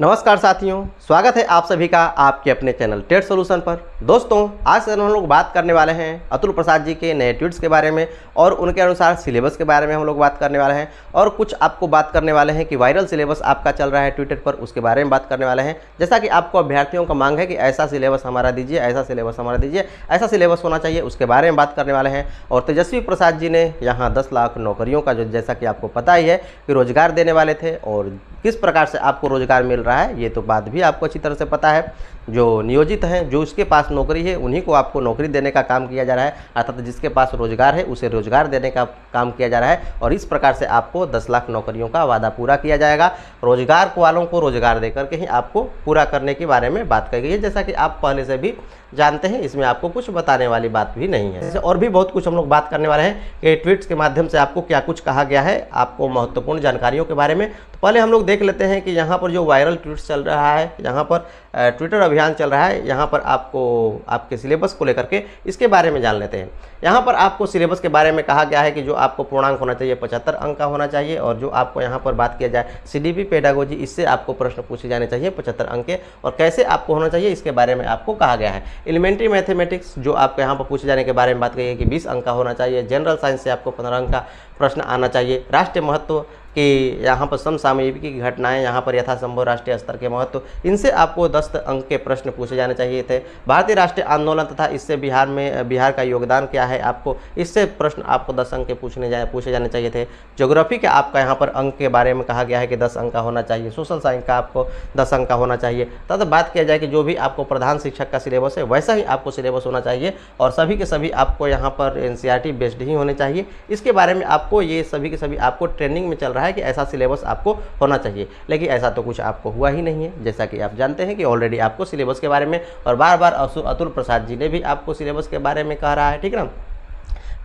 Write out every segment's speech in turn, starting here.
नमस्कार साथियों, स्वागत है आप सभी का आपके अपने चैनल टेट सॉल्यूशन पर। दोस्तों, आज से हम लोग बात करने वाले हैं अतुल प्रसाद जी के नए ट्वीट्स के बारे में और उनके अनुसार सिलेबस के बारे में हम लोग बात करने वाले हैं और कुछ आपको बात करने वाले हैं कि वायरल सिलेबस आपका चल रहा है ट्विटर पर, उसके बारे में बात करने वाले हैं। जैसा कि आपको अभ्यर्थियों का मांग है कि ऐसा सिलेबस हमारा दीजिए, ऐसा सिलेबस हमारा दीजिए, ऐसा सिलेबस होना चाहिए, उसके बारे में बात करने वाले हैं। और तेजस्वी प्रसाद जी ने यहाँ 10 लाख नौकरियों का जो, जैसा कि आपको पता ही है कि रोजगार देने वाले थे और किस प्रकार से आपको रोजगार मिल रहा है ये तो बात भी आपको अच्छी तरह से पता है। जो नियोजित हैं, जो उसके पास नौकरी है, उन्हीं को आपको नौकरी देने का काम किया जा रहा है, अर्थात जिसके पास रोजगार है उसे रोजगार देने का काम किया जा रहा है। और इस प्रकार से आपको 10 लाख नौकरियों का वादा पूरा किया जाएगा। रोजगार वालों को रोजगार देकर के ही आपको पूरा करने के बारे में बात कही गई है, जैसा कि आप पहले से भी जानते हैं। इसमें आपको कुछ बताने वाली बात भी नहीं है। और भी बहुत कुछ हम लोग बात करने वाले हैं कि ट्वीट्स के माध्यम से आपको क्या कुछ कहा गया है, आपको महत्वपूर्ण जानकारियों के बारे में। तो पहले हम लोग देख लेते हैं कि यहाँ पर जो वायरल ट्वीट्स चल रहा है, यहाँ पर ट्विटर अभियान चल रहा है, यहाँ पर आपको आपके सिलेबस को लेकर के इसके बारे में जान लेते हैं। यहाँ पर आपको सिलेबस के बारे में कहा गया है कि जो आपको पूर्णांक होना चाहिए 75 अंक का होना चाहिए। और जो आपको यहाँ पर बात किया जाए CDP पेडागोजी, इससे आपको प्रश्न पूछे जाने चाहिए 75 अंक के। और कैसे आपको होना चाहिए इसके बारे में आपको कहा गया है। एलिमेंट्री मैथमेटिक्स जो आपको यहाँ पर पूछे जाने के बारे में बात कही है कि 20 अंक का होना चाहिए। जनरल साइंस से आपको 15 अंक का प्रश्न आना चाहिए। राष्ट्रीय महत्व कि यहाँ पर समसामयिकी की घटनाएं, यहाँ पर यथासंभव राष्ट्रीय स्तर के महत्व, इनसे आपको 10 अंक के प्रश्न पूछे जाने चाहिए थे। भारतीय राष्ट्रीय आंदोलन तथा इससे बिहार का योगदान क्या है, आपको इससे प्रश्न आपको 10 अंक के पूछे जाने चाहिए थे। ज्योग्राफी का आपका यहाँ पर अंक के बारे में कहा गया है कि 10 अंक का होना चाहिए। सोशल साइंस का आपको 10 अंक का होना चाहिए। तथा बात किया जाए कि जो भी आपको प्रधान शिक्षक का सिलेबस है वैसा ही आपको सिलेबस होना चाहिए और सभी के सभी आपको यहाँ पर NCERT बेस्ड ही होने चाहिए। इसके बारे में आपको ये सभी के सभी आपको ट्रेनिंग में चल रहा है कि ऐसा सिलेबस आपको होना चाहिए, लेकिन ऐसा तो कुछ आपको हुआ ही नहीं है। जैसा कि आप जानते हैं कि ऑलरेडी आपको सिलेबस के बारे में और बार बार अतुल प्रसाद जी ने भी आपको सिलेबस के बारे में कह रहा है, ठीक है ना।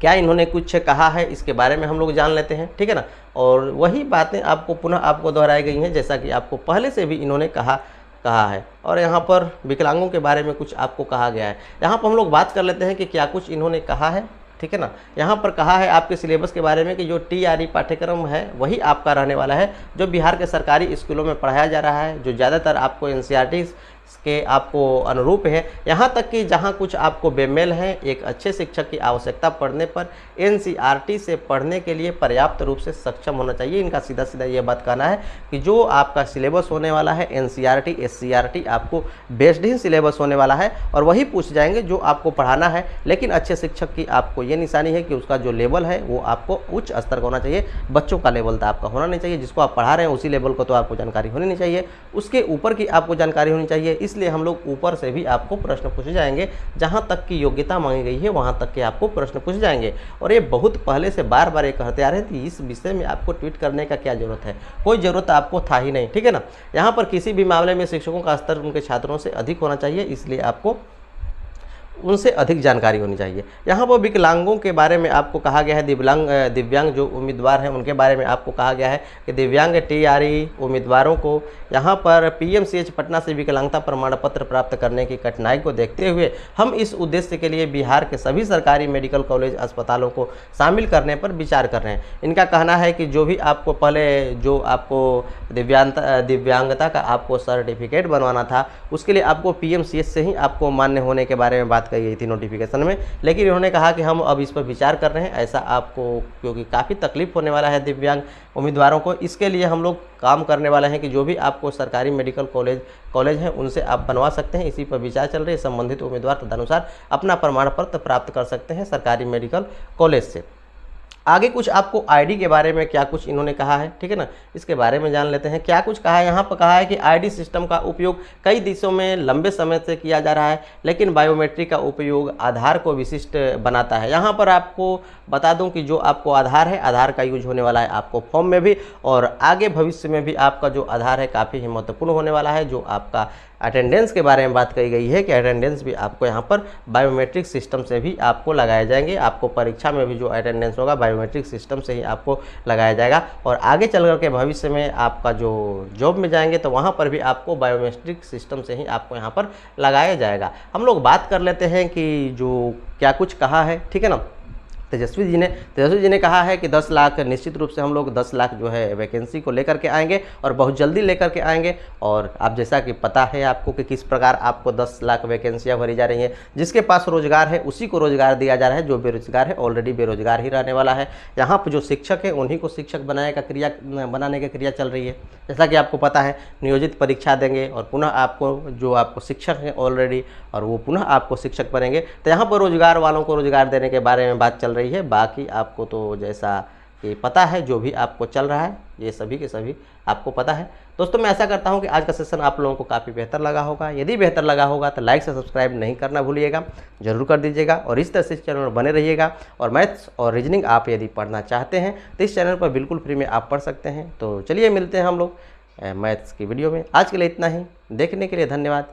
क्या इन्होंने कुछ कहा है इसके बारे में हम लोग जान लेते हैं, ठीक है ना। और वही बातें आपको पुनः आपको दोहराई गई हैं जैसा कि आपको पहले से भी इन्होंने कहा है। और यहाँ पर विकलांगों के बारे में कुछ आपको कहा गया है। यहाँ पर हम लोग बात कर लेते हैं कि क्या कुछ इन्होंने कहा है, ठीक है ना। यहाँ पर कहा है आपके सिलेबस के बारे में कि जो TRE पाठ्यक्रम है वही आपका रहने वाला है, जो बिहार के सरकारी स्कूलों में पढ़ाया जा रहा है, जो ज़्यादातर आपको NCERT के आपको अनुरूप है। यहाँ तक कि जहाँ कुछ आपको बेमेल है, एक अच्छे शिक्षक की आवश्यकता पड़ने पर NCERT से पढ़ने के लिए पर्याप्त रूप से सक्षम होना चाहिए। इनका सीधा सीधा ये बात कहना है कि जो आपका सिलेबस होने वाला है NCERT SCERT आपको बेस्ड ही सिलेबस होने वाला है और वही पूछ जाएंगे जो आपको पढ़ाना है। लेकिन अच्छे शिक्षक की आपको ये निशानी है कि उसका जो लेवल है वो आपको उच्च स्तर का होना चाहिए। बच्चों का लेवल तो आपका होना नहीं चाहिए, जिसको आप पढ़ा रहे हैं उसी लेवल को तो आपको जानकारी होनी नहीं चाहिए, उसके ऊपर की आपको जानकारी होनी चाहिए। इसलिए हम लोग ऊपर से भी आपको प्रश्न पूछे जाएंगे, जहां तक की योग्यता मांगी गई है वहां तक के आपको प्रश्न पूछे जाएंगे। और ये बहुत पहले से बार बार ये कहते आ रहे थे, इस विषय में आपको ट्वीट करने का क्या जरूरत है, कोई ज़रूरत आपको था ही नहीं, ठीक है ना। यहाँ पर किसी भी मामले में शिक्षकों का स्तर उनके छात्रों से अधिक होना चाहिए, इसलिए आपको उनसे अधिक जानकारी होनी चाहिए। यहाँ पर विकलांगों के बारे में आपको कहा गया है, दिव्यांग जो उम्मीदवार हैं उनके बारे में आपको कहा गया है कि दिव्यांग TRE उम्मीदवारों को यहाँ पर PMCH पटना से विकलांगता प्रमाण पत्र प्राप्त करने की कठिनाई को देखते हुए हम इस उद्देश्य के लिए बिहार के सभी सरकारी मेडिकल कॉलेज अस्पतालों को शामिल करने पर विचार कर रहे हैं। इनका कहना है कि जो भी आपको पहले जो आपको दिव्यांगता का आपको सर्टिफिकेट बनवाना था उसके लिए आपको PMCH से ही आपको मान्य होने के बारे में बात कही गई थी नोटिफिकेशन में। लेकिन इन्होंने कहा कि हम अब इस पर विचार कर रहे हैं, ऐसा आपको क्योंकि काफ़ी तकलीफ होने वाला है दिव्यांग उम्मीदवारों को, इसके लिए हम लोग काम करने वाले हैं कि जो भी आपको सरकारी मेडिकल कॉलेज हैं उनसे आप बनवा सकते हैं। इसी पर विचार चल रही है। संबंधित उम्मीदवार तदनुसार अपना प्रमाण पत्र प्राप्त कर सकते हैं सरकारी मेडिकल कॉलेज से। आगे कुछ आपको ID के बारे में क्या कुछ इन्होंने कहा है, ठीक है ना, इसके बारे में जान लेते हैं। क्या कुछ कहा है, यहाँ पर कहा है कि ID सिस्टम का उपयोग कई देशों में लंबे समय से किया जा रहा है, लेकिन बायोमेट्रिक का उपयोग आधार को विशिष्ट बनाता है। यहाँ पर आपको बता दूं कि जो आपको आधार है, आधार का यूज होने वाला है आपको फॉर्म में भी और आगे भविष्य में भी आपका जो आधार है काफ़ी ही महत्वपूर्ण होने वाला है। जो आपका अटेंडेंस के बारे में बात कही गई है कि अटेंडेंस भी आपको यहाँ पर बायोमेट्रिक सिस्टम से भी आपको लगाए जाएंगे। आपको परीक्षा में भी जो अटेंडेंस होगा बायोमेट्रिक सिस्टम से ही आपको लगाया जाएगा और आगे चल कर के भविष्य में आपका जो जॉब में जाएंगे तो वहाँ पर भी आपको बायोमेट्रिक सिस्टम से ही आपको यहाँ पर लगाया जाएगा। हम लोग बात कर लेते हैं कि जो क्या कुछ कहा है, ठीक है ना। तेजस्वी जी ने कहा है कि 10 लाख निश्चित रूप से हम लोग 10 लाख जो है वैकेंसी को लेकर के आएंगे और बहुत जल्दी लेकर के आएंगे। और आप जैसा कि पता है आपको कि किस प्रकार आपको 10 लाख वैकेंसियाँ भरी जा रही हैं। जिसके पास रोजगार है उसी को रोजगार दिया जा रहा है, जो बेरोजगार है ऑलरेडी बेरोजगार ही रहने वाला है। यहाँ पर जो शिक्षक है उन्हीं को शिक्षक बनाने की क्रिया चल रही है। जैसा कि आपको पता है नियोजित परीक्षा देंगे और पुनः आपको शिक्षक हैं ऑलरेडी और वो पुनः आपको शिक्षक बनेंगे। तो यहाँ पर रोजगार वालों को रोजगार देने के बारे में बात चल रही है। बाकी आपको तो जैसा कि पता है जो भी आपको चल रहा है ये सभी के सभी आपको पता है। दोस्तों मैं ऐसा करता हूं कि आज का सेशन आप लोगों को काफ़ी बेहतर लगा होगा। यदि बेहतर लगा होगा तो लाइक से सब्सक्राइब नहीं करना भूलिएगा, जरूर कर दीजिएगा। और इस तरह से इस चैनल पर बने रहिएगा। और मैथ्स और रीजनिंग आप यदि पढ़ना चाहते हैं तो इस चैनल पर बिल्कुल फ्री में आप पढ़ सकते हैं। तो चलिए मिलते हैं हम लोग मैथ्स की वीडियो में। आज के लिए इतना ही। देखने के लिए धन्यवाद।